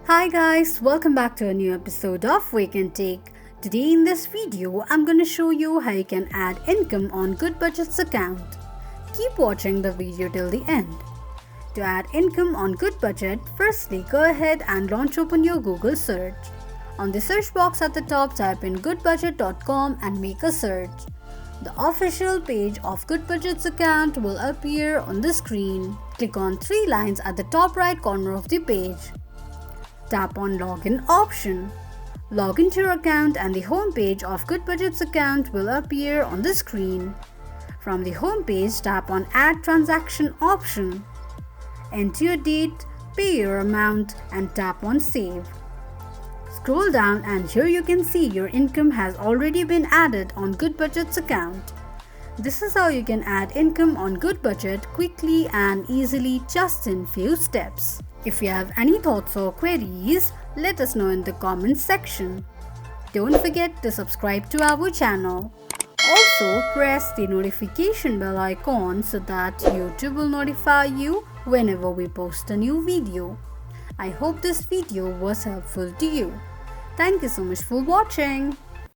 Hi guys, welcome back to a new episode of Wake&Tech. Today in this video, I'm going to show you how you can add income on Goodbudget's account. Keep watching the video till the end. To add income on Goodbudget, firstly go ahead and launch open your Google search. On the search box at the top, type in goodbudget.com and make a search. The official page of Goodbudget's account will appear on the screen. Click on three lines at the top right corner of the page. Tap on Login option. Log into your account and the home page of Goodbudget's account will appear on the screen. From the home page, tap on Add Transaction option. Enter your date, pay your amount and tap on Save. Scroll down and here you can see your income has already been added on Goodbudget's account. This is how you can add income on Goodbudget quickly and easily just in few steps. If you have any thoughts or queries, let us know in the comments section. Don't forget to subscribe to our channel. Also, press the notification bell icon so that YouTube will notify you whenever we post a new video. I hope this video was helpful to you. Thank you so much for watching.